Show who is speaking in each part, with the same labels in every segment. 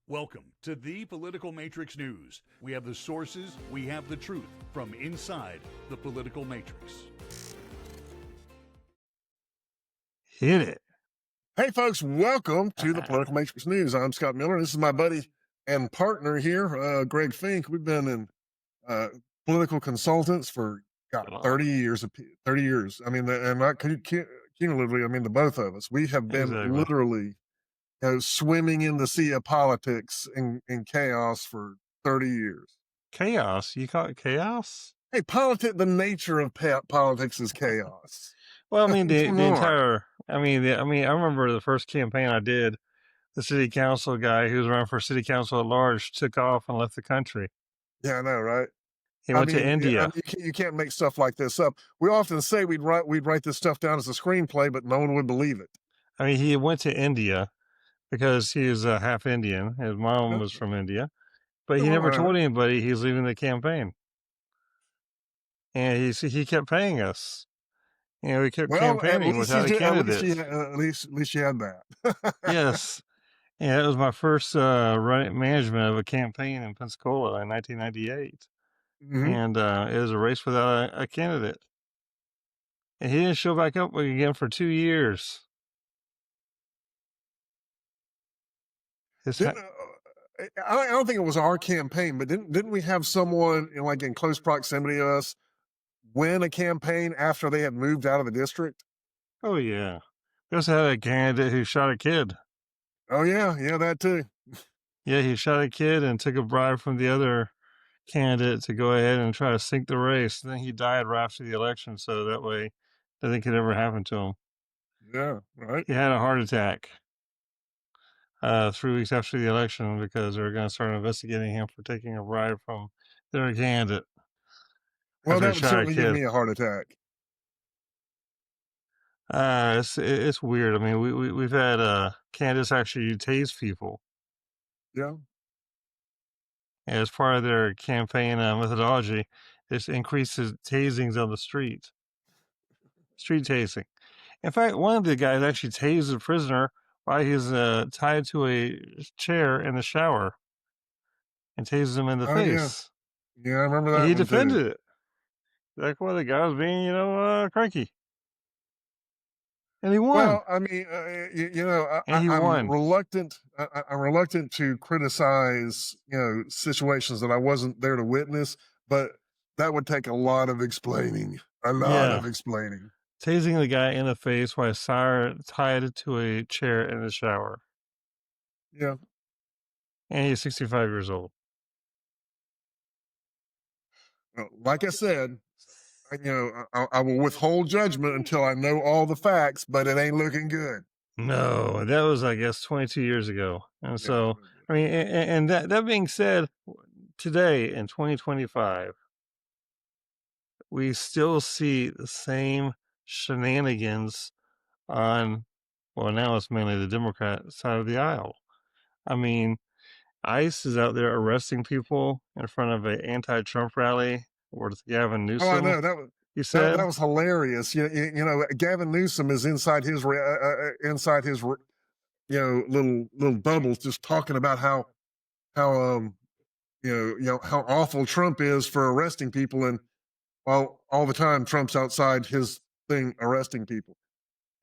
Speaker 1: Welcome to the Political Matrix News. We have the sources, we have the truth from inside the political matrix.
Speaker 2: Hit it.
Speaker 3: Hey, folks, welcome to the Political Matrix News. I'm Scott Miller. This is my buddy and partner here, Greg Fink. We've been in political consultants for 30 years. 30 years. I mean, and not cumulatively, I mean, the both of us. We have been literally swimming in the sea of politics and chaos for 30 years.
Speaker 2: Chaos? You call it chaos?
Speaker 3: Hey, the nature of politics is chaos.
Speaker 2: Well, I mean, the entire, I remember the first campaign I did, the city council guy who was running for city council at large took off and left the country.
Speaker 3: Yeah, I know, right?
Speaker 2: He went to India.
Speaker 3: You can't make stuff like this up. We often say we'd write this stuff down as a screenplay, but no one would believe it.
Speaker 2: I mean, he went to India because he is half Indian. His mom was from India, but he never told anybody he's leaving the campaign. And he kept paying us. You know, we kept campaigning without a candidate.
Speaker 3: At least you had that.
Speaker 2: Yes. And it was my first management of a campaign in Pensacola in 1998.
Speaker 3: Mm-hmm.
Speaker 2: And it was a race without a candidate. And he didn't show back up again for 2 years.
Speaker 3: I don't think it was our campaign, but didn't we have someone in close proximity to us win a campaign after they had moved out of the district?
Speaker 2: Oh, yeah. We also had a candidate who shot a kid.
Speaker 3: Oh, yeah. Yeah, that too.
Speaker 2: Yeah, he shot a kid and took a bribe from the other candidate to go ahead and try to sink the race. And then he died right after the election, so that way nothing could ever happen to him.
Speaker 3: Yeah, right.
Speaker 2: He had a heart attack 3 weeks after the election because they were going to start investigating him for taking a bribe from their candidate.
Speaker 3: Well, that would certainly give me a heart attack.
Speaker 2: It's weird. I mean, we've had candidates actually tase people.
Speaker 3: Yeah.
Speaker 2: As part of their campaign methodology, this increases tasings on the street. Street tasing. In fact, one of the guys actually tased a prisoner while he's tied to a chair in the shower and tases him in the face.
Speaker 3: Yeah, I remember that.
Speaker 2: And he defended it. Like, well, the guy was being, cranky. And he won.
Speaker 3: Well, I mean, I'm reluctant. I'm reluctant to criticize, situations that I wasn't there to witness, but that would take a lot of explaining.
Speaker 2: Tasing the guy in the face while he's tied to a chair in the shower.
Speaker 3: Yeah.
Speaker 2: And he's 65 years old.
Speaker 3: Well, like I said, I will withhold judgment until I know all the facts, but it ain't looking good.
Speaker 2: No, that was, I guess, 22 years ago. And so, I mean, and that being said, today in 2025, we still see the same shenanigans on, well, now it's mainly the Democrat side of the aisle. I mean, ICE is out there arresting people in front of an anti-Trump rally with Gavin Newsom.
Speaker 3: Oh, I know. That was hilarious. Gavin Newsom is inside his little bubbles, just talking about how awful Trump is for arresting people, and while all the time Trump's outside his thing arresting people.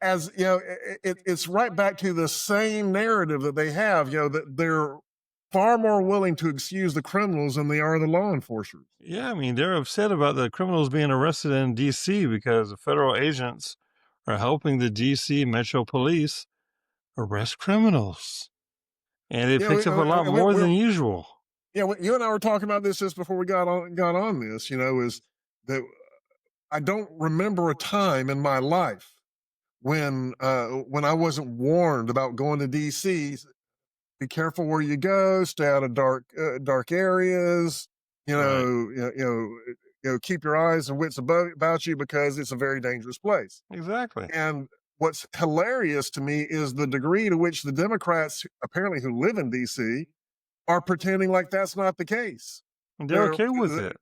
Speaker 3: As it's right back to the same narrative that they have. That they're far more willing to excuse the criminals than they are the law enforcers.
Speaker 2: Yeah, I mean, they're upset about the criminals being arrested in D.C. because the federal agents are helping the D.C. Metro Police arrest criminals. And it picks up a lot more than usual.
Speaker 3: Yeah, you and I were talking about this just before we got on this, is that I don't remember a time in my life when I wasn't warned about going to D.C., be careful where you go. Stay out of dark areas. Keep your eyes and wits about you because it's a very dangerous place.
Speaker 2: Exactly.
Speaker 3: And what's hilarious to me is the degree to which the Democrats, apparently who live in D.C., are pretending like that's not the case.
Speaker 2: They're okay with it.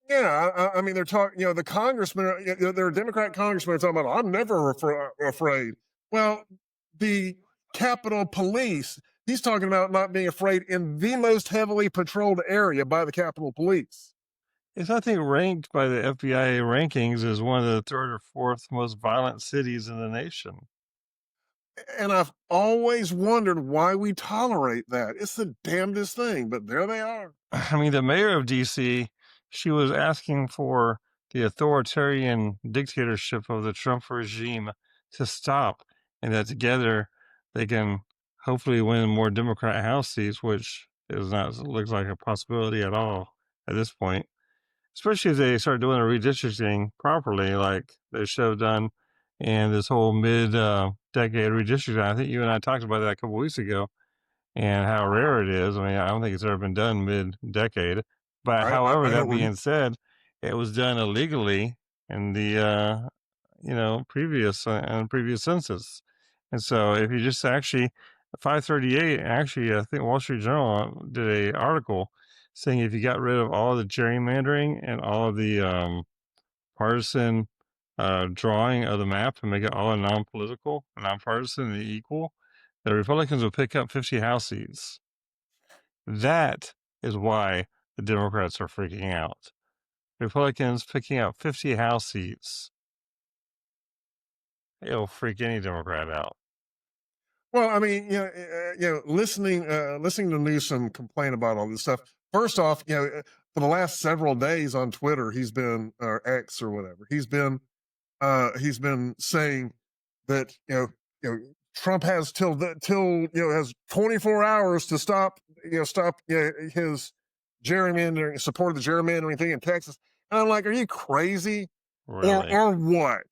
Speaker 3: Yeah, I mean, they're talking. The congressmen. There are Democrat congressmen talking about, I'm never afraid. Well, the Capitol Police He's talking about not being afraid in the most heavily patrolled area by the Capitol Police.
Speaker 2: It's, I think, ranked by the FBI rankings as one of the third or fourth most violent cities in the nation.
Speaker 3: And I've always wondered why we tolerate that. It's the damnedest thing, but there they are.
Speaker 2: I mean, the mayor of D.C., she was asking for the authoritarian dictatorship of the Trump regime to stop, and that together they can hopefully win more Democrat House seats, which is not looks like a possibility at all at this point. Especially if they start doing a redistricting properly, like they should have done in this whole mid-decade redistricting. I think you and I talked about that a couple weeks ago, and how rare it is. I mean, I don't think it's ever been done mid-decade. But however, that being said, it was done illegally in the previous census. And so if you just actually 538, actually, I think Wall Street Journal did a article saying if you got rid of all the gerrymandering and all of the partisan drawing of the map and make it all non-political, nonpartisan, and equal, the Republicans will pick up 50 House seats. That is why the Democrats are freaking out. Republicans picking up 50 House seats. It'll freak any Democrat out.
Speaker 3: Well, I mean, listening to Newsom complain about all this stuff. First off, for the last several days on Twitter, he's been, or X or whatever, he's been saying that Trump has has 24 hours to stop his gerrymandering, support of the gerrymandering thing in Texas. And I'm like, are you crazy?
Speaker 2: Really?
Speaker 3: Or what,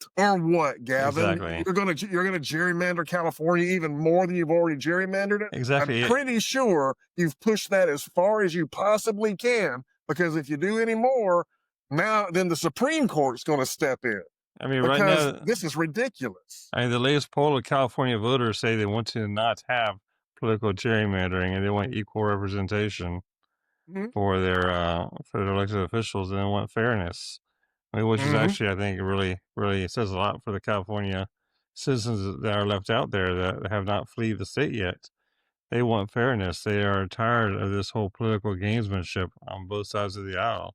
Speaker 3: Gavin?
Speaker 2: Exactly.
Speaker 3: You're gonna gerrymander California even more than you've already gerrymandered it?
Speaker 2: Exactly.
Speaker 3: I'm pretty sure you've pushed that as far as you possibly can, because if you do any more, then the Supreme Court's gonna step in.
Speaker 2: I mean,
Speaker 3: because
Speaker 2: right now,
Speaker 3: this is ridiculous.
Speaker 2: I mean, the latest poll of California voters say they want to not have political gerrymandering and they want equal representation for their elected officials, and they want fairness. I mean, which is actually, I think, really says a lot for the California citizens that are left out there that have not fled the state yet. They want fairness. They are tired of this whole political gamesmanship on both sides of the aisle.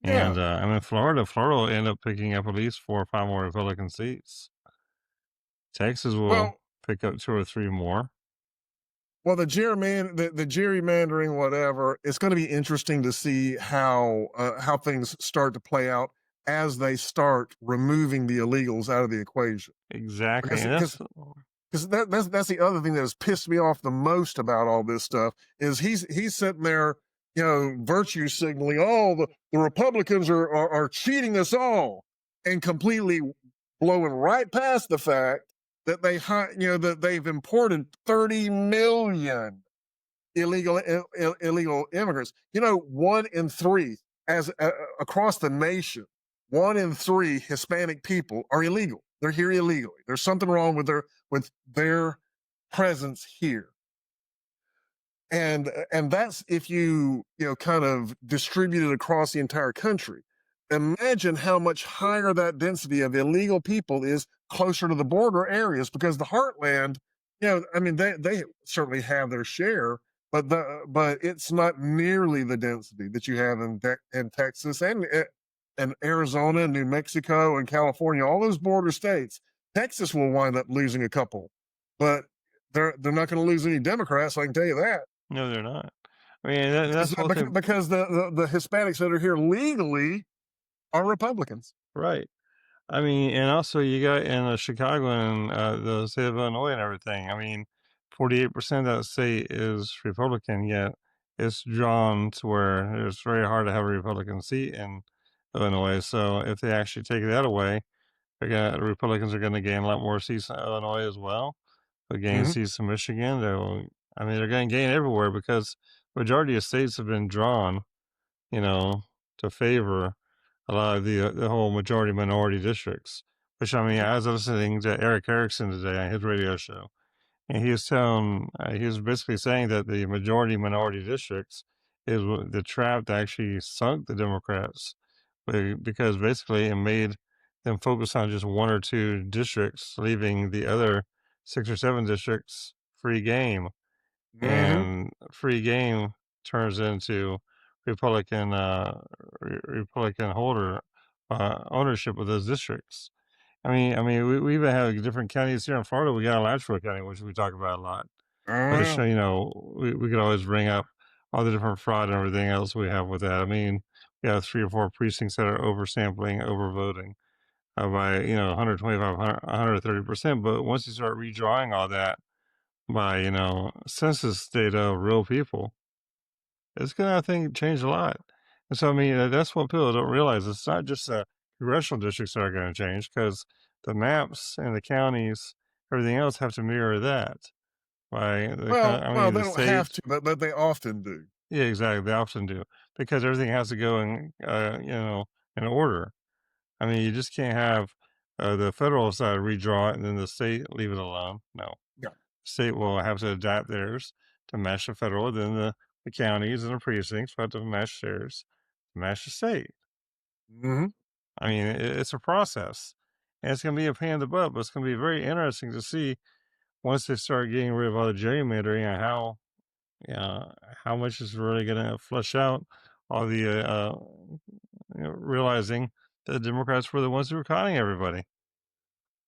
Speaker 3: Yeah.
Speaker 2: And I mean, Florida will end up picking up at least 4 or 5 more Republican seats. Texas will pick up 2 or 3 more.
Speaker 3: Well, the gerrymandering, whatever, it's going to be interesting to see how things start to play out as they start removing the illegals out of the equation.
Speaker 2: Exactly.
Speaker 3: Because that's the other thing that has pissed me off the most about all this stuff is he's sitting there, virtue signaling, the Republicans are cheating us all, and completely blowing right past the fact that that they've imported 30 million illegal immigrants. 1 in 3 across the nation, 1 in 3 Hispanic people are illegal. They're here illegally. There's something wrong with their presence here. And that's if you kind of distribute it across the entire country. Imagine how much higher that density of illegal people is closer to the border areas, because the heartland, I mean, they certainly have their share, but it's not nearly the density that you have in Texas and Arizona, New Mexico, and California, all those border states. Texas will wind up losing a couple, but they're not going to lose any Democrats, I can tell you that.
Speaker 2: No, they're not. I mean, that's
Speaker 3: because the Hispanics that are here legally are Republicans.
Speaker 2: Right. I mean, and also you got in Chicago and the state of Illinois and everything. I mean, 48% of that state is Republican, yet it's drawn to where it's very hard to have a Republican seat in Illinois. So if they actually take that away, the Republicans are going to gain a lot more seats in Illinois as well. They'll gain seats in Michigan. They're going to gain everywhere because majority of states have been drawn, to favor a lot of the whole majority minority districts. Which, I mean, I was listening to Eric Erickson today on his radio show, and he was basically saying that the majority minority districts is the trap that actually sunk the Democrats, because basically it made them focus on just 1 or 2 districts, leaving the other 6 or 7 districts free game. and free game turns into Republican Republican ownership of those districts. We even have different counties here in Florida. We got Alachua County, which we talk about a lot. Which we could always bring up all the different fraud and everything else we have with that. We have 3 or 4 precincts that are oversampling, overvoting by 125, 130%. But once you start redrawing all that by census data of real people, it's gonna, I think, change a lot. And so that's what people don't realize. It's not just the congressional districts that are going to change, because the maps and the counties, everything else, have to mirror that. Right?
Speaker 3: They
Speaker 2: The
Speaker 3: don't have
Speaker 2: state,
Speaker 3: to, but they often do.
Speaker 2: yeah, exactly. They often do, because everything has to go in, in order. You just can't have the federal side redraw it and then the state leave it alone. No,
Speaker 3: Yeah.
Speaker 2: State will have to adapt theirs to match the federal. Then the counties and the precincts will have to match theirs to match the state. It's a process, and it's going to be a pain in the butt, but it's going to be very interesting to see once they start getting rid of all the gerrymandering and how much is really going to flush out all the realizing that the Democrats were the ones who were conning everybody.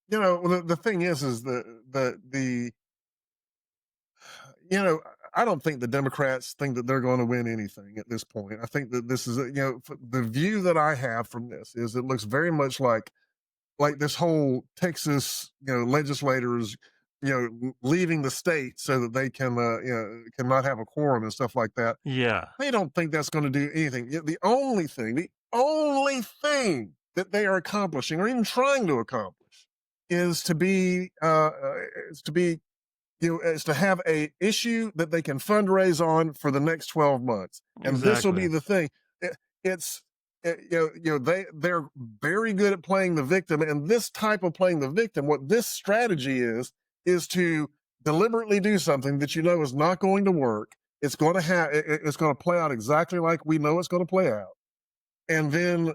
Speaker 3: The thing is I don't think the Democrats think that they're going to win anything at this point. I think that this is, the view that I have from this is it looks very much like this whole Texas, legislators, leaving the state so that they can, cannot have a quorum and stuff like that.
Speaker 2: Yeah.
Speaker 3: They don't think that's going to do anything. The only thing that they are accomplishing or even trying to accomplish is to have a issue that they can fundraise on for the next 12 months. And this will be the thing. They're very good at playing the victim, and this type of playing the victim, what this strategy is to deliberately do something that is not going to work. It's going to play out exactly like we know it's going to play out. And then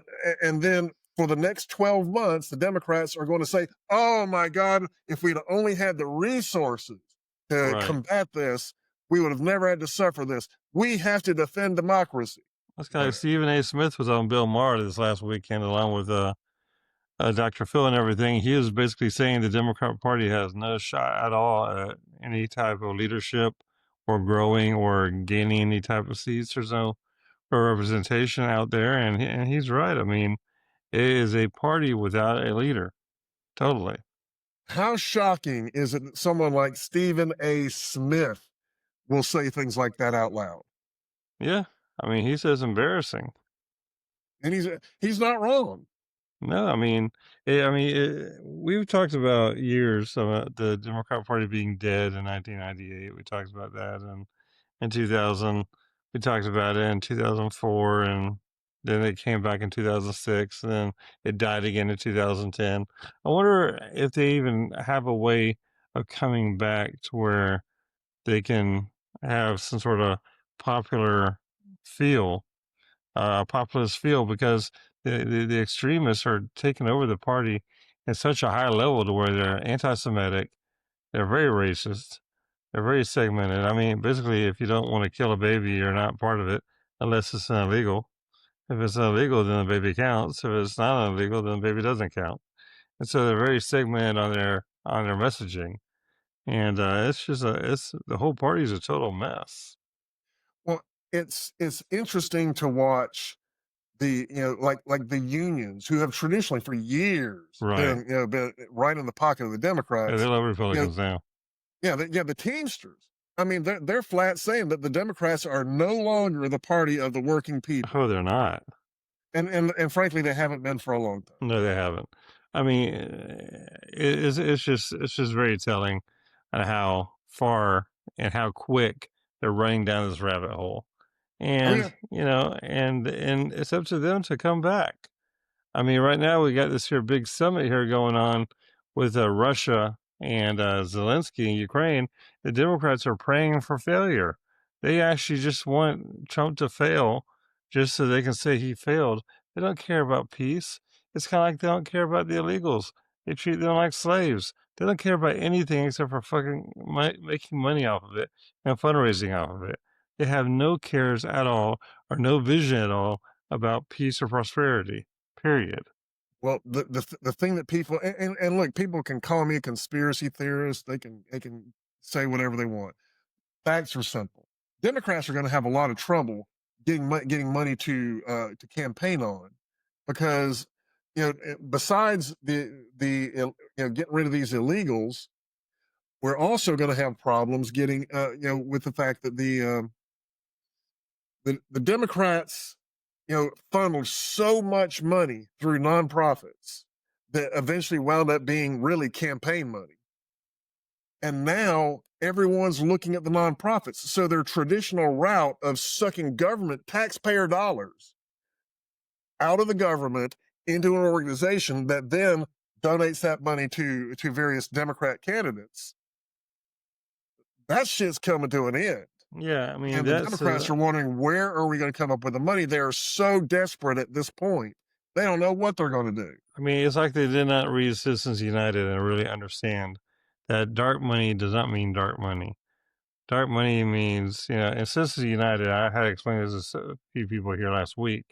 Speaker 3: for the next 12 months, the Democrats are going to say, oh my God, if we'd only had the resources to combat this, we would have never had to suffer this. We have to defend democracy.
Speaker 2: That's kind of like Stephen A. Smith was on Bill Maher this last weekend, along with Dr. Phil and everything. He was basically saying the Democrat Party has no shot at all at any type of leadership or growing or gaining any type of seats. There's no representation out there, and he's right. It is a party without a leader. Totally.
Speaker 3: How shocking is it that someone like Stephen A. Smith will say things like that out loud?
Speaker 2: Yeah. He says embarrassing.
Speaker 3: And he's not wrong.
Speaker 2: No, we've talked about years about the Democrat Party being dead in 1998. We talked about that in 2000. We talked about it in 2004, and then it came back in 2006, and then it died again in 2010. I wonder if they even have a way of coming back to where they can have some sort of popular feel, populist feel, because the extremists are taking over the party at such a high level to where they're anti-Semitic, they're very racist, they're very segmented. Basically, if you don't want to kill a baby, you're not part of it unless it's illegal. If it's illegal, then the baby counts. If it's not illegal, then the baby doesn't count. And so they're very segmented on their messaging, and the whole party's a total mess.
Speaker 3: Well, it's interesting to watch the like the unions who have traditionally for years been right in the pocket of the Democrats.
Speaker 2: Yeah, they love Republicans now.
Speaker 3: Yeah, the Teamsters. They're flat saying that the Democrats are no longer the party of the working people.
Speaker 2: Oh, they're not.
Speaker 3: And frankly, they haven't been for a long time.
Speaker 2: No, they haven't. It's just very telling on how far and how quick they're running down this rabbit hole. And and it's up to them to come back. Right now we got this big summit here going on with Russia and Zelensky in Ukraine. The Democrats are praying for failure. They actually just want Trump to fail just so they can say he failed. They don't care about peace. It's kind of like they don't care about the illegals. They treat them like slaves. They don't care about anything except for fucking making money off of it and fundraising off of it. They have no cares at all or no vision at all about peace or prosperity, period.
Speaker 3: Well, the thing that people and look, people can call me a conspiracy theorist. They can say whatever they want. Facts are simple. Democrats are going to have a lot of trouble getting money to campaign on, because besides the getting rid of these illegals, we're also going to have problems getting with the fact that the Democrats funneled so much money through nonprofits that eventually wound up being really campaign money. And now everyone's looking at the nonprofits. So their traditional route of sucking government taxpayer dollars out of the government into an organization that then donates that money to various Democrat candidates, that shit's coming to an end.
Speaker 2: Yeah, I mean,
Speaker 3: and the Democrats are wondering, where are we going to come up with the money? They're so desperate at this point. They don't know what they're going to do.
Speaker 2: I mean, it's like they did not read Citizens United and really understand that dark money does not mean dark money. Dark money means, in Citizens United, I had explained this to a few people here last week.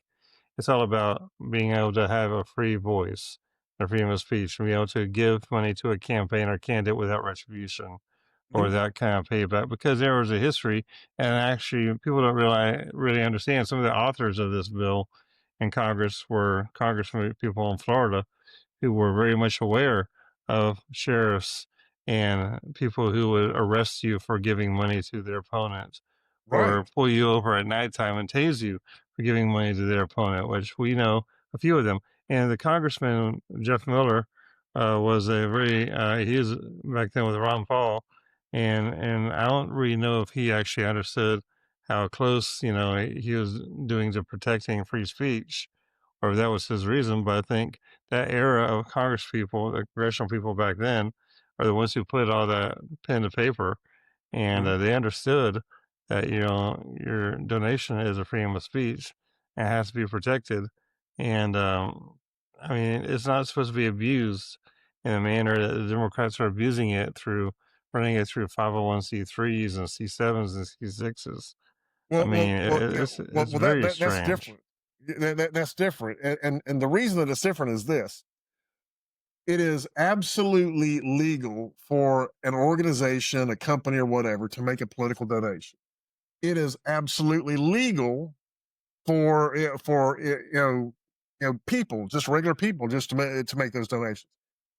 Speaker 2: It's all about being able to have a free voice, a freedom of speech, and be able to give money to a campaign or candidate without retribution or that kind of payback, because there was a history, and actually people don't really understand. Some of the authors of this bill in Congress were congressmen, people in Florida, who were very much aware of sheriffs and people who would arrest you for giving money to their opponent, or pull you over at nighttime and tase you for giving money to their opponent, which we know a few of them. And the congressman, Jeff Miller, was a very, he was back then with Ron Paul, and I don't really know if he actually understood how close, he was doing to protecting free speech, or if that was his reason. But I think that era of Congress people, the congressional people back then, are the ones who put all that pen to paper, and they understood that your donation is a freedom of speech and has to be protected. And I mean, it's not supposed to be abused in a manner that the Democrats are abusing it through running it through 501c3s and C7s and C6s. It's very strange.
Speaker 3: That's different. And the reason that it's different is this. It is absolutely legal for an organization, a company, or whatever to make a political donation. It is absolutely legal for people, just regular people, just to make those donations.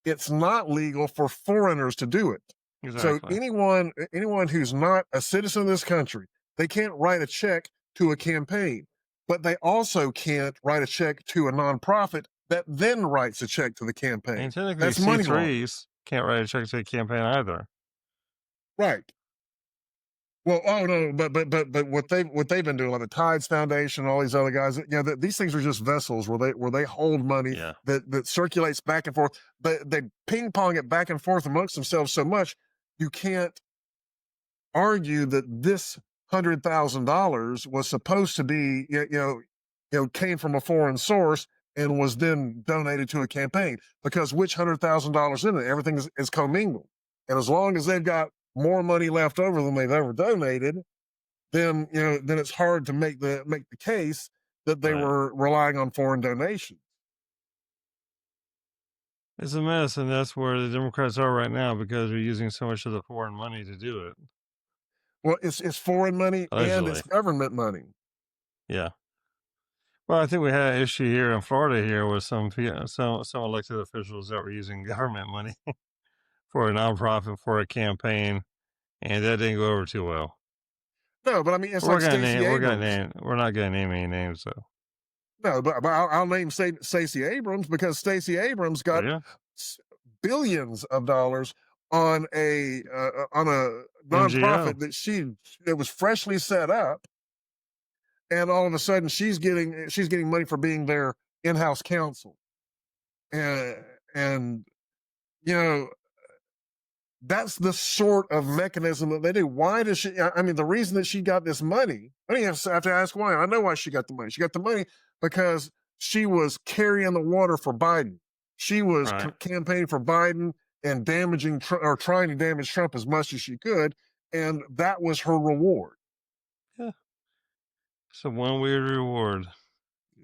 Speaker 3: It's not legal for foreigners to do it.
Speaker 2: Exactly.
Speaker 3: So anyone who's not a citizen of this country, they can't write a check to a campaign, but they also can't write a check to a nonprofit that then writes a check to the campaign.
Speaker 2: And technically,
Speaker 3: that's money
Speaker 2: C3s can't write a check to a campaign either.
Speaker 3: Right. Well, oh no, but what they've been doing, like the Tides Foundation and all these other guys, these things are just vessels where they hold money that circulates back and forth. But they ping pong it back and forth amongst themselves so much, you can't argue that this $100,000 was supposed to be came from a foreign source and was then donated to a campaign, because which $100,000 in it, everything is commingled, and as long as they've got more money left over than they've ever donated, then it's hard to make the case that they were relying on foreign donations.
Speaker 2: It's a mess, and that's where the Democrats are right now, because they're using so much of the foreign money to do it.
Speaker 3: Well, it's foreign money and it's government money.
Speaker 2: Yeah. Well, I think we had an issue here in Florida here with some elected officials that were using government money for a nonprofit for a campaign, and that didn't go over too well.
Speaker 3: No, but I mean, it's like Stacey Abrams.
Speaker 2: We're not going to name any names, though.
Speaker 3: No, but I'll name Stacey Abrams, because Stacey Abrams got billions of dollars on a nonprofit that was freshly set up, and all of a sudden she's getting money for being their in-house counsel, and that's the sort of mechanism that they do. Why does she? I mean, the reason that she got this money, I don't even have to ask why. I know why she got the money. She got the money because she was carrying the water for Biden. She was campaigning for Biden and damaging or trying to damage Trump as much as she could, and that was her reward.
Speaker 2: Yeah, it's a one weird reward,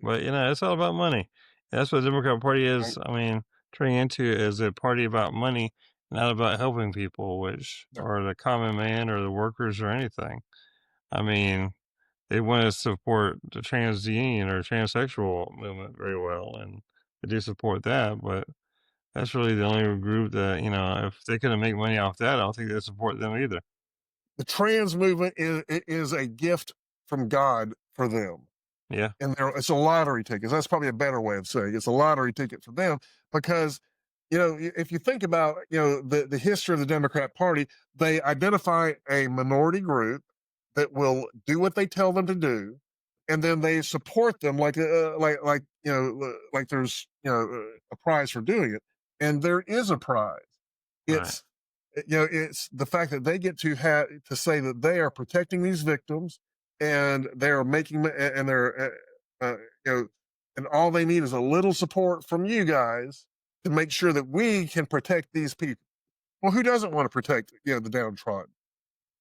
Speaker 2: but it's all about money. And that's what the Democrat Party is. I mean, turning into is a party about money, not about helping people, which or the common man or the workers or anything. I mean, they want to support the trans union or transsexual movement very well, and they do support that, but that's really the only group that, if they couldn't make money off that, I don't think they'd support them either.
Speaker 3: The trans movement is a gift from God for them.
Speaker 2: Yeah.
Speaker 3: And it's a lottery ticket. That's probably a better way of saying it. It's a lottery ticket for them because, if you think about, the history of the Democrat Party, they identify a minority group that will do what they tell them to do, and then they support them like there's a prize for doing it, and there is a prize. It's it's the fact that they get to say that they are protecting these victims, and they're making and they're and all they need is a little support from you guys to make sure that we can protect these people. Well, who doesn't want to protect the downtrodden?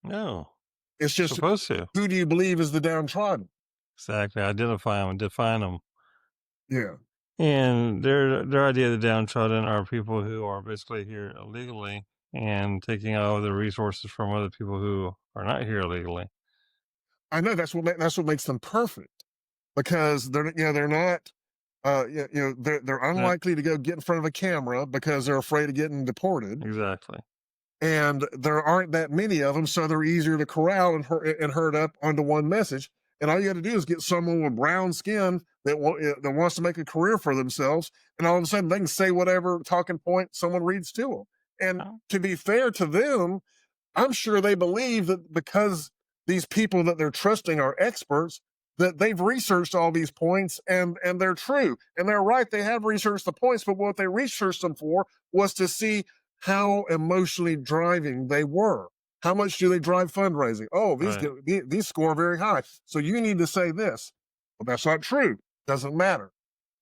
Speaker 2: No.
Speaker 3: It's just
Speaker 2: supposed to.
Speaker 3: Who do you believe is the downtrodden?
Speaker 2: Exactly. Identify them and define them.
Speaker 3: Yeah.
Speaker 2: And their idea of the downtrodden are people who are basically here illegally and taking all the resources from other people who are not here illegally.
Speaker 3: I know that's what makes them perfect, because they're not they're unlikely to go get in front of a camera because they're afraid of getting deported.
Speaker 2: Exactly.
Speaker 3: And there aren't that many of them, so they're easier to corral and herd up onto one message. And all you got to do is get someone with brown skin that wants to make a career for themselves, and all of a sudden they can say whatever talking point someone reads to them. And to be fair to them, I'm sure they believe that because these people that they're trusting are experts, that they've researched all these points and they're true. And they're right, they have researched the points, but what they researched them for was to see how emotionally driving they were. How much do they drive fundraising? Oh, these score very high. So you need to say this. Well, that's not true. Doesn't matter.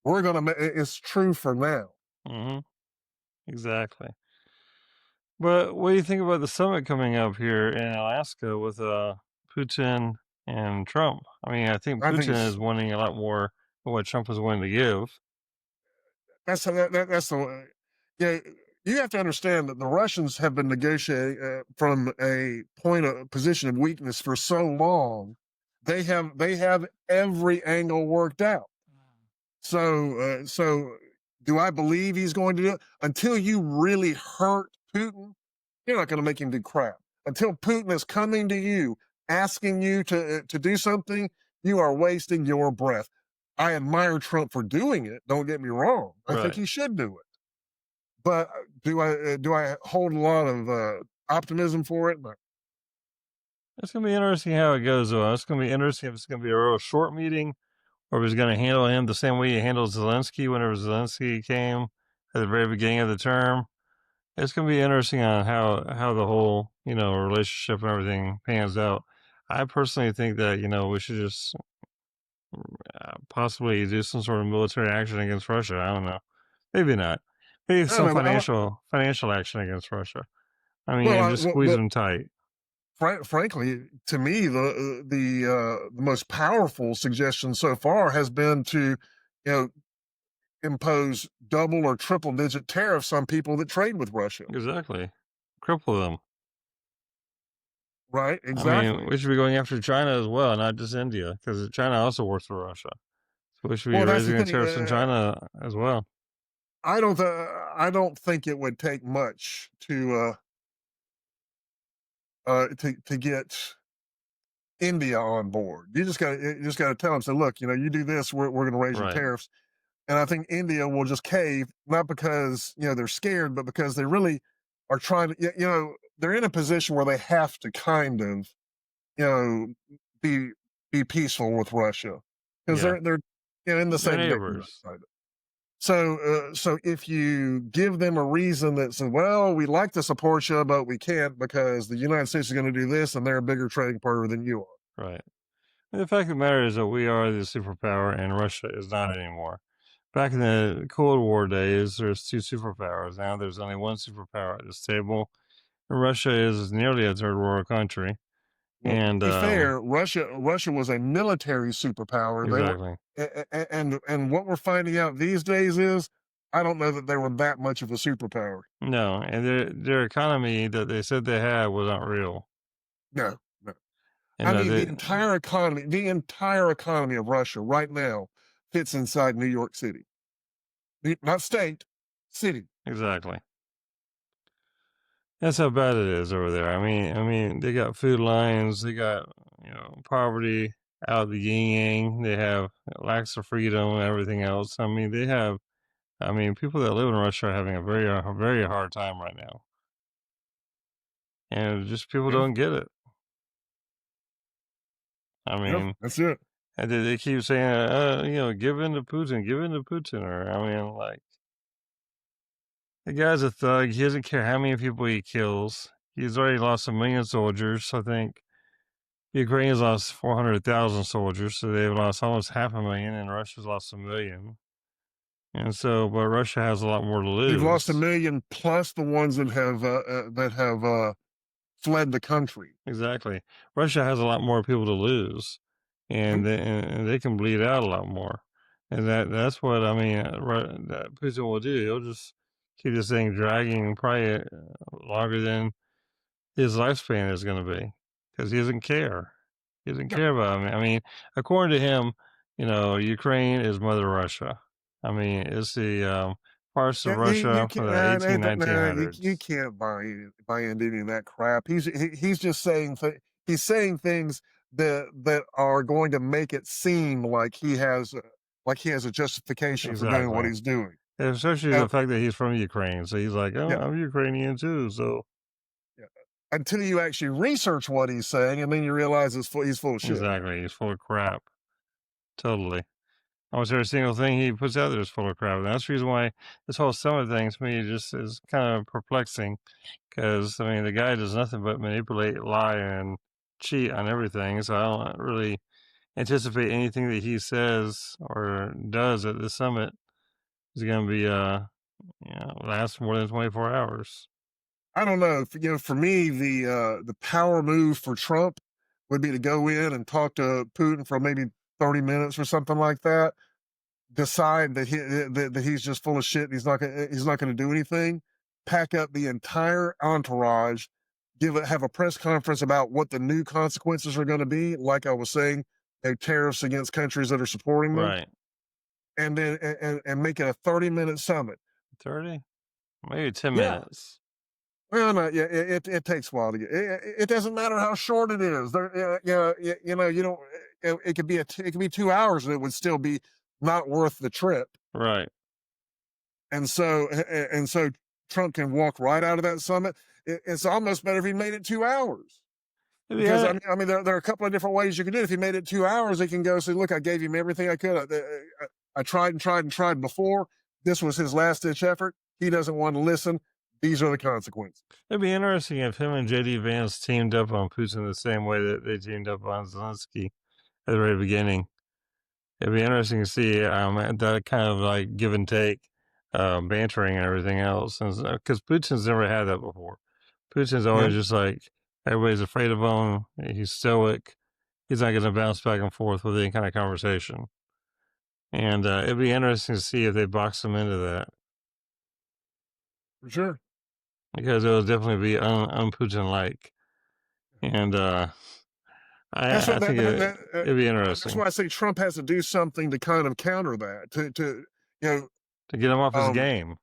Speaker 3: It's true for now.
Speaker 2: Mm-hmm. Exactly. But what do you think about the summit coming up here in Alaska with Putin and Trump? I mean, I think Putin is wanting a lot more than what Trump is willing to give.
Speaker 3: That's the you have to understand that the Russians have been negotiating from a position of weakness for so long. They have every angle worked out. So do I believe he's going to do it? Until you really hurt Putin, you're not going to make him do crap. Until Putin is coming to you, asking you to do something, you are wasting your breath. I admire Trump for doing it. Don't get me wrong. I think he should do it. But do I hold a lot of optimism for it? No.
Speaker 2: It's going to be interesting how it goes, though. It's going to be interesting if it's going to be a real short meeting, or if he's going to handle him the same way he handled Zelensky whenever Zelensky came at the very beginning of the term. It's going to be interesting on how the whole, relationship and everything pans out. I personally think that, we should just possibly do some sort of military action against Russia. I don't know. Maybe not. Maybe some financial action against Russia. I mean, just squeeze them tight.
Speaker 3: Frankly, to me, the most powerful suggestion so far has been to, impose double or triple digit tariffs on people that trade with Russia.
Speaker 2: Exactly. Cripple them.
Speaker 3: Right, exactly.
Speaker 2: I mean, we should be going after China as well, not just India, because China also works for Russia. So we should be raising the tariffs in China as well.
Speaker 3: I don't think it would take much to get India on board. You just got to tell them, say, look, you do this, we're going to raise your tariffs. And I think India will just cave, not because they're scared, but because they really are trying to. They're in a position where they have to kind of, be peaceful with Russia, because they're in the same neighbors. So if you give them a reason that says, well, we'd like to support you, but we can't because the United States is going to do this and they're a bigger trading partner than you are.
Speaker 2: Right. And the fact of the matter is that we are the superpower and Russia is not anymore. back in the Cold War days, there's two superpowers. Now there's only one superpower at this table. And Russia is nearly a third world country.
Speaker 3: Well,
Speaker 2: And
Speaker 3: to be fair, Russia was a military superpower.
Speaker 2: exactly.
Speaker 3: And what we're finding out these days is, I don't know that they were that much of a superpower.
Speaker 2: No, and their economy that they said they had was not real.
Speaker 3: No.
Speaker 2: And
Speaker 3: I mean, the entire economy of Russia right now fits inside New York City. Not state, city.
Speaker 2: Exactly. That's how bad it is over there. I mean, they got food lines, they got, poverty out of the yin yang, they have lacks of freedom and everything else. I mean, people that live in Russia are having a very hard time right now. And just people don't get it. I mean,
Speaker 3: that's it.
Speaker 2: And they keep saying, give in to Putin, or like, the guy's a thug. He doesn't care how many people he kills. He's already lost 1 million soldiers. I think Ukraine's lost 400,000 soldiers, so they've lost almost 500,000, and Russia's lost 1 million. And so, but Russia has a lot more to lose.
Speaker 3: They've lost 1 million plus the ones that have fled the country.
Speaker 2: Exactly. Russia has a lot more people to lose, and they can bleed out a lot more. And that's what that Putin will do. He'll just keep this thing dragging probably longer than his lifespan is going to be, because he doesn't care. He doesn't care about it. I mean, according to him, Ukraine is Mother Russia. I mean, it's the parts of Russia from the 1900s.
Speaker 3: You can't buy into any of that crap. He's just saying he's saying things that are going to make it seem like he has a justification for doing what he's doing.
Speaker 2: And especially the fact that he's from Ukraine, so he's like, I'm Ukrainian too. So
Speaker 3: until you actually research what he's saying, and then you realize he's full of shit.
Speaker 2: Exactly, he's full of crap. Totally. Almost every single thing he puts out there is full of crap. And that's the reason why this whole summit thing to me just is kind of perplexing. Because, the guy does nothing but manipulate, lie, and cheat on everything. So I don't really anticipate anything that he says or does at the summit is going to be, last more than 24 hours.
Speaker 3: I don't know. For me, the power move for Trump would be to go in and talk to Putin for maybe 30 minutes or something like that, decide that he's just full of shit and he's not going to do anything, pack up the entire entourage, have a press conference about what the new consequences are going to be, like I was saying, tariffs against countries that are supporting them,
Speaker 2: right?
Speaker 3: And then and make it a 30-minute summit.
Speaker 2: 30, maybe 10 minutes.
Speaker 3: Well, no, it takes a while to get. It doesn't matter how short it is. You don't. It could be 2 hours, and it would still be not worth the trip.
Speaker 2: Right.
Speaker 3: And so Trump can walk right out of that summit. It's almost better if he made it 2 hours. Because there are a couple of different ways you can do it. If he made it 2 hours, he can go say, "Look, I gave him everything I could. I tried and tried before. This was his last-ditch effort. He doesn't want to listen. These are the consequences."
Speaker 2: It'd be interesting if him and J.D. Vance teamed up on Putin the same way that they teamed up on Zelensky at the very beginning. It'd be interesting to see that kind of like give and take, bantering and everything else. Because Putin's never had that before. Putin's always just like, everybody's afraid of him. He's stoic. He's not going to bounce back and forth with any kind of conversation. And it'd be interesting to see if they box him into that.
Speaker 3: For sure.
Speaker 2: Because it will definitely be un-Putin-like. And I think it'd be interesting.
Speaker 3: That's why I say Trump has to do something to kind of counter that, to
Speaker 2: get him off his game.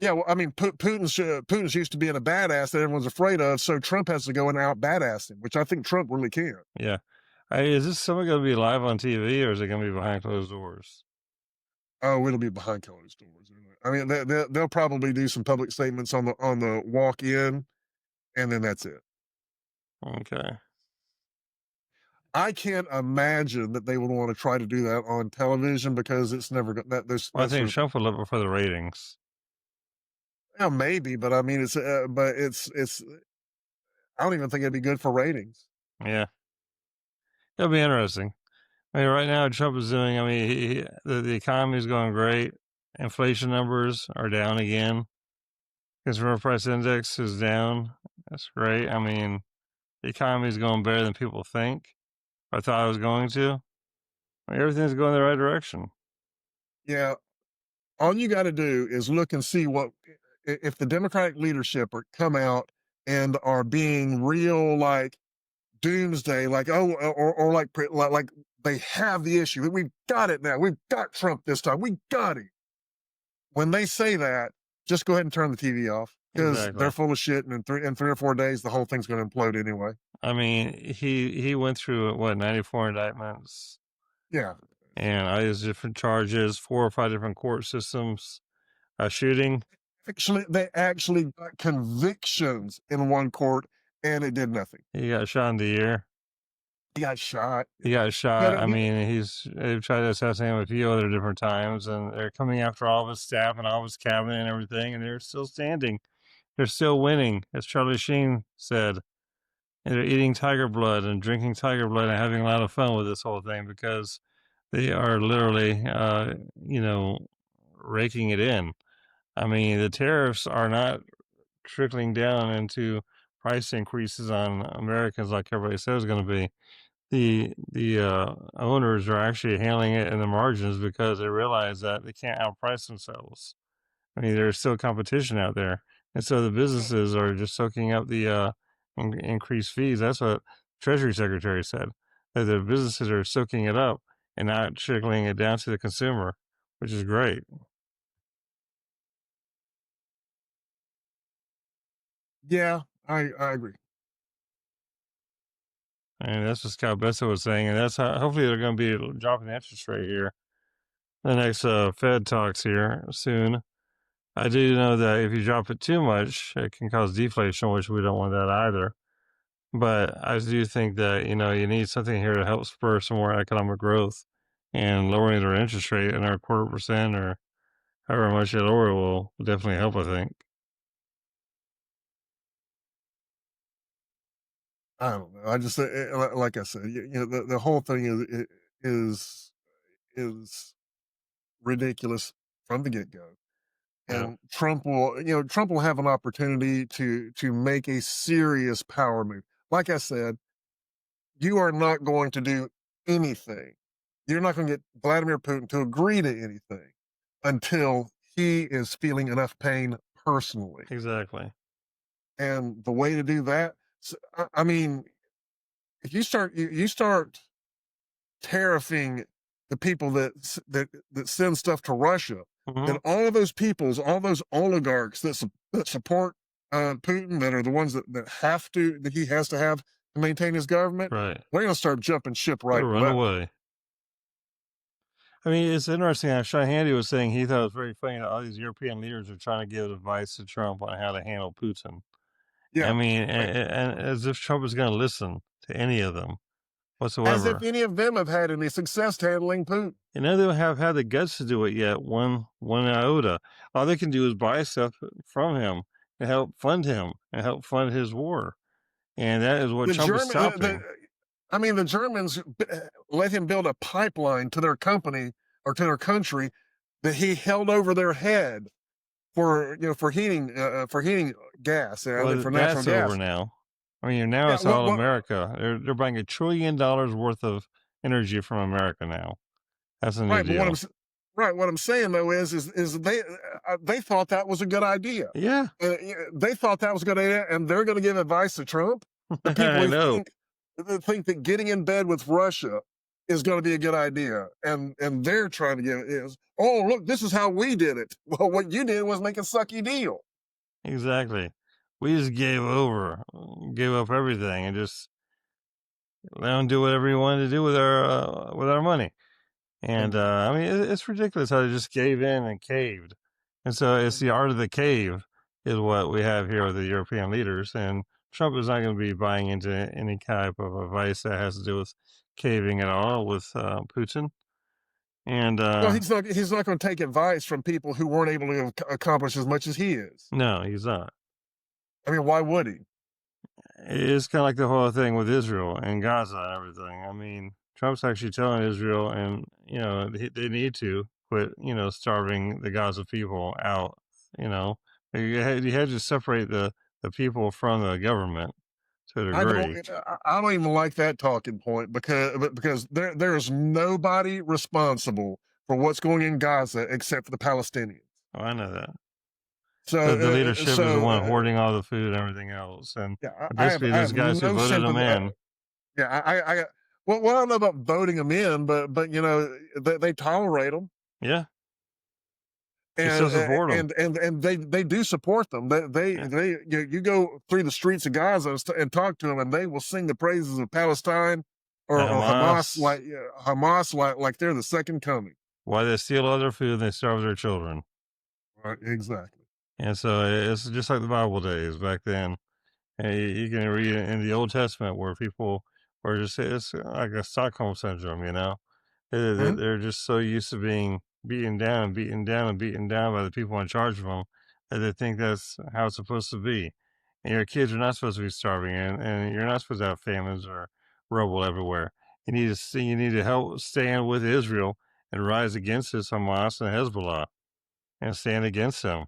Speaker 3: Yeah, well, Putin's used to being a badass that everyone's afraid of, so Trump has to go and out badass him, which I think Trump really can.
Speaker 2: Yeah. Is this something going to be live on TV, or is it going to be behind closed doors?
Speaker 3: Oh, it'll be behind closed doors. I mean, they'll probably do some public statements on the walk in, and then that's it.
Speaker 2: Okay.
Speaker 3: I can't imagine that they would want to try to do that on television because it's never going.
Speaker 2: I think Trump would look for the ratings.
Speaker 3: Yeah, maybe, but I mean, it's. I don't even think it'd be good for ratings.
Speaker 2: Yeah, it'll be interesting. I mean, right now Trump is doing. I mean, the economy is going great. inflation numbers are down again. Consumer price index is down. That's great. I mean, the economy is going better than people think. I thought it was going to. Everything's going the right direction.
Speaker 3: Yeah. All you got to do is look and see if the Democratic leadership come out and are being real like doomsday, like or like they have the issue. We've got it now. We've got Trump this time. We got him. When they say that, just go ahead and turn the TV off because they're full of shit. And in 3 or 4 days, the whole thing's going to implode anyway.
Speaker 2: I mean, he went through 94 indictments.
Speaker 3: Yeah.
Speaker 2: And all these different charges, 4 or 5 different court systems, shooting.
Speaker 3: They actually got convictions in one court, and it did nothing.
Speaker 2: He got shot in the ear.
Speaker 3: He got shot.
Speaker 2: I mean, they've tried to assassinate him a few other different times, and they're coming after all of his staff and all of his cabinet and everything, and they're still standing. They're still winning, as Charlie Sheen said. And they're eating tiger blood and drinking tiger blood and having a lot of fun with this whole thing because they are literally, raking it in. I mean, the tariffs are not trickling down into price increases on Americans like everybody says it's going to be. The owners are actually handling it in the margins because they realize that they can't outprice themselves. I mean, there's still competition out there, and so the businesses are just soaking up the increased fees. That's what Treasury Secretary said, that the businesses are soaking it up and not trickling it down to the consumer, which is great.
Speaker 3: Yeah, I agree.
Speaker 2: And that's what Scott Bessa was saying, and that's how hopefully they're going to be dropping the interest rate here. The next Fed talks here soon. I do know that if you drop it too much, it can cause deflation, which we don't want that either. But I do think that, you need something here to help spur some more economic growth, and lowering their interest rate and our 0.25% or however much they lower will definitely help, I think.
Speaker 3: I don't know. I just like I said, the whole thing is ridiculous from the get-go. And Trump will have an opportunity to make a serious power move. Like I said, you are not going to do anything. You're not going to get Vladimir Putin to agree to anything until he is feeling enough pain personally.
Speaker 2: Exactly.
Speaker 3: And the way to do that, I mean, if you start tariffing the people that send stuff to Russia, then all of those peoples, all those oligarchs that support Putin, that are the ones that he has to have to maintain his government,
Speaker 2: right,
Speaker 3: they're going to start jumping ship right
Speaker 2: run away. I mean, it's interesting. Sean Hannity was saying he thought it was very funny that all these European leaders are trying to give advice to Trump on how to handle Putin. Yeah, I mean, and as if Trump is going to listen to any of them whatsoever.
Speaker 3: As if any of them have had any success handling Putin.
Speaker 2: And none of them have had the guts to do it yet, one iota. All they can do is buy stuff from him to help fund him and help fund his war. And that is what Trump is stopping.
Speaker 3: The Germans let him build a pipeline to their company or to their country that he held over their head for heating gas, for natural gas.
Speaker 2: Over now. I mean, now it's all America. They're buying $1 trillion worth of energy from America now. That's a new deal.
Speaker 3: What I'm saying though is they thought that was a good idea.
Speaker 2: Yeah,
Speaker 3: they thought that was a good idea, and they're going to give advice to Trump. The people who think that getting in bed with Russia is going to be a good idea, and they're trying to give it look, this is how we did it. Well, what you did was make a sucky deal.
Speaker 2: Exactly. We just gave up everything, and just let them do whatever you wanted to do with our money. And I mean, it's ridiculous how they just gave in and caved. And so it's the art of the cave is what we have here with the European leaders. And Trump is not going to be buying into any type of advice that has to do with caving at all with Putin. And
Speaker 3: he's not going to take advice from people who weren't able to accomplish as much as he is.
Speaker 2: No, he's not.
Speaker 3: I mean, why would he?
Speaker 2: It's kind of like the whole thing with Israel and Gaza and everything. I mean, Trump's actually telling Israel, and they need to quit, starving the Gaza people out. You had to separate the people from the government to a degree.
Speaker 3: I don't even like that talking point because there is nobody responsible for what's going in Gaza except for the Palestinians.
Speaker 2: Oh, I know that.
Speaker 3: So
Speaker 2: the leadership is the one hoarding all the food and everything else, and basically those guys who voted them in.
Speaker 3: Well, I don't know about voting them in, but they tolerate them.
Speaker 2: Yeah.
Speaker 3: And they do support them. You go through the streets of Gaza and talk to them, and they will sing the praises of Palestine or Hamas like they're the second coming.
Speaker 2: Why they steal all their food and they starve their children.
Speaker 3: Right, exactly.
Speaker 2: And so it's just like the Bible days back then. And you can read in the Old Testament where people were just, it's like a Stockholm syndrome, They're just so used to being beaten down by the people in charge of them that they think that's how it's supposed to be. And your kids are not supposed to be starving, and you're not supposed to have famines or rubble everywhere. You need to help stand with Israel and rise against this Hamas and Hezbollah and stand against them.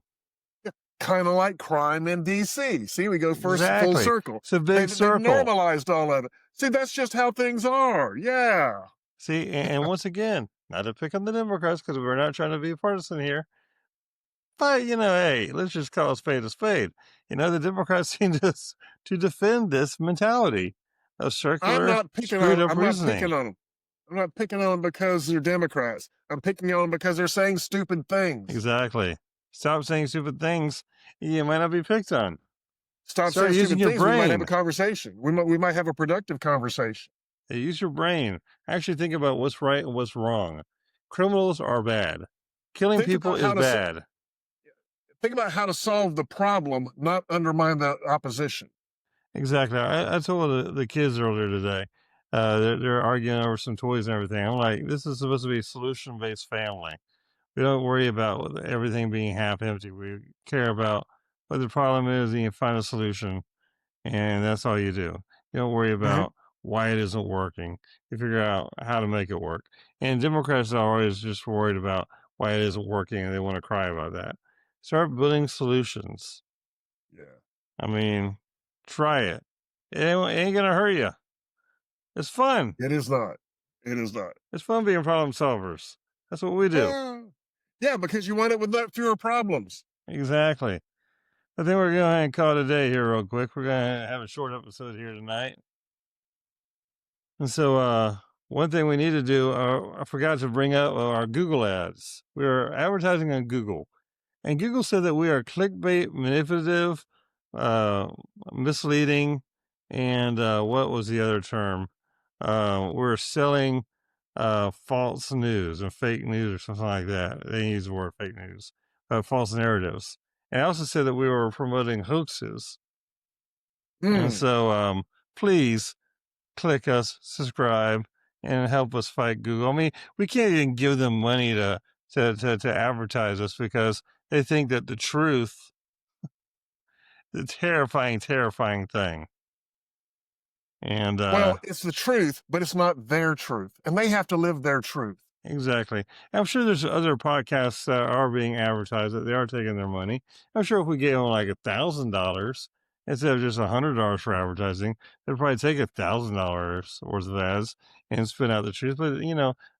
Speaker 3: Kind of like crime in D.C. See, we go full circle.
Speaker 2: It's a big circle.
Speaker 3: They normalized all of it. See, that's just how things are. Yeah.
Speaker 2: See, and once again, not to pick on the Democrats because we're not trying to be partisan here. But, hey, let's just call a spade a spade. The Democrats seem to defend this mentality of circular, screwed up reasoning.
Speaker 3: I'm not picking on them because they're Democrats. I'm picking on them because they're saying stupid things.
Speaker 2: Exactly. Stop saying stupid things. You might not be picked on.
Speaker 3: Start saying
Speaker 2: using
Speaker 3: stupid
Speaker 2: your
Speaker 3: things.
Speaker 2: brain.
Speaker 3: We might have a conversation. We might have a productive conversation.
Speaker 2: Hey, use your brain. Actually think about what's right and what's wrong. Criminals are bad. Killing people is bad.
Speaker 3: Think about how to solve the problem, not undermine the opposition.
Speaker 2: Exactly. I told the kids earlier today, they're arguing over some toys and everything. I'm like, this is supposed to be a solution-based family. We don't worry about everything being half empty. We care about what the problem is, and you find a solution, and that's all you do. You don't worry about why it isn't working. You figure out how to make it work. And Democrats are always just worried about why it isn't working, and they want to cry about that. Start building solutions.
Speaker 3: Yeah.
Speaker 2: I mean, try it. It ain't going to hurt you. It's fun.
Speaker 3: It is not.
Speaker 2: It's fun being problem solvers. That's what we do.
Speaker 3: Yeah, because you want it with fewer problems.
Speaker 2: Exactly. I think we're going to call it a day here real quick. We're going to have a short episode here tonight. And so one thing we need to do, I forgot to bring up our Google ads. We're advertising on Google. And Google said that we are clickbait, manipulative, misleading, and what was the other term? We're selling false news and fake news or something like that. They use the word fake news, false narratives. And I also said that we were promoting hoaxes. And so please click us, subscribe, and help us fight Google. I mean, we can't even give them money to advertise us because they think that the truth, the terrifying thing. And
Speaker 3: well, it's the truth, but it's not their truth, and they have to live their truth.
Speaker 2: Exactly. I'm sure there's other podcasts that are being advertised that they are taking their money. I'm sure if we gave them like $1,000 instead of just $100 for advertising, they'd probably take $1,000 worth of ads and spit out the truth. But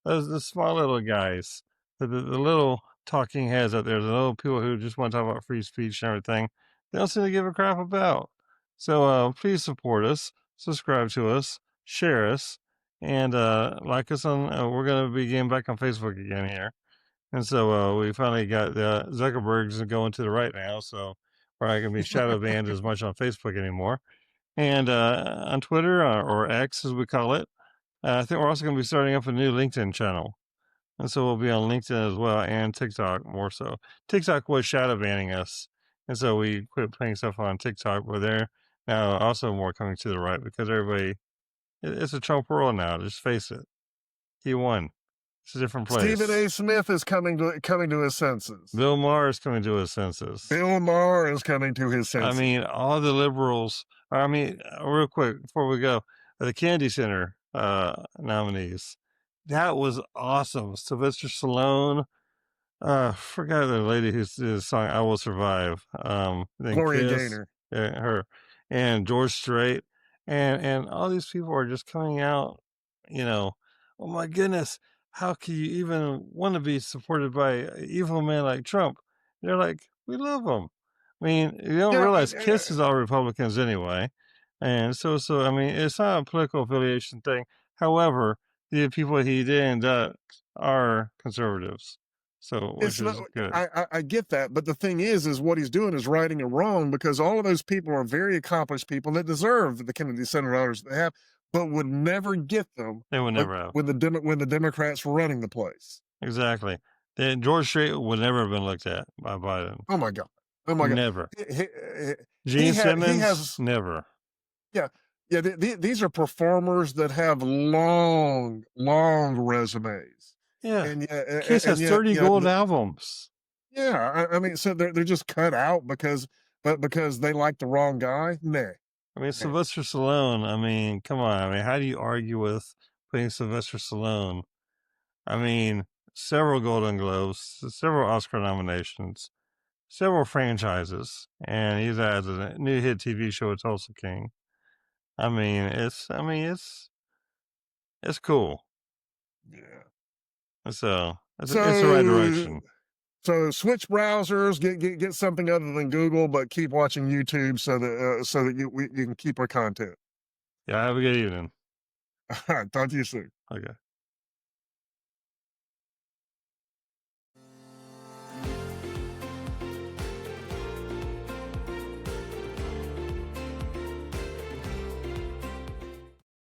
Speaker 2: the small little guys, the little talking heads out there, the little people who just want to talk about free speech and everything, they don't seem to give a crap about. So please support us, subscribe to us, share us. And like us on, we're going to be getting back on Facebook again here. And so we finally got the Zuckerbergs going to the right now. So we're not going to be shadow banned as much on Facebook anymore. And on Twitter or X, as we call it, I think we're also going to be starting up a new LinkedIn channel. And so we'll be on LinkedIn as well and TikTok more so. TikTok was shadow banning us. And so we quit putting stuff on TikTok. But they're now also more coming to the right because everybody... It's a Trump world now. Just face it. He won. It's a different place.
Speaker 3: Stephen A. Smith is coming to his senses.
Speaker 2: Bill Maher is coming to his senses.
Speaker 3: Bill Maher is coming to his senses.
Speaker 2: I mean, all the liberals. I mean, real quick before we go, the Kennedy Center nominees. That was awesome. Sylvester Stallone, Forgot the lady who's the song "I Will Survive." Then
Speaker 3: Gloria
Speaker 2: Kiss,
Speaker 3: Gaynor.
Speaker 2: her, and George Strait, and all these people are just coming out. Oh my goodness, how can you even want to be supported by an evil man like Trump? They're like, we love him. I mean, you don't realize Kiss is all Republicans anyway, and so I mean, it's not a political affiliation thing. However, the people he did induct are conservatives. So, which is good.
Speaker 3: I get that, but the thing is what he's doing is righting a wrong, because all of those people are very accomplished people that deserve the Kennedy Center honors they have, but would never get them.
Speaker 2: They would never have
Speaker 3: when the Democrats were running the place.
Speaker 2: Exactly. George Strait would never have been looked at by Biden.
Speaker 3: Oh my God! Oh my God!
Speaker 2: Never. Gene Simmons, never.
Speaker 3: Yeah. These are performers that have long resumes.
Speaker 2: Yeah, and Kiss has 30 gold albums.
Speaker 3: Yeah, I mean, so they're just cut out because they like the wrong guy. Nah.
Speaker 2: I mean, Sylvester Stallone. I mean, come on. I mean, how do you argue with putting Sylvester Stallone? I mean, several Golden Globes, several Oscar nominations, several franchises, and he's had a new hit TV show, Tulsa King. I mean, it's cool.
Speaker 3: Yeah.
Speaker 2: So it's the right direction.
Speaker 3: So switch browsers, get something other than Google, but keep watching YouTube so that you can keep our content.
Speaker 2: Yeah, have a good evening.
Speaker 3: All right, talk to you soon.
Speaker 2: Okay.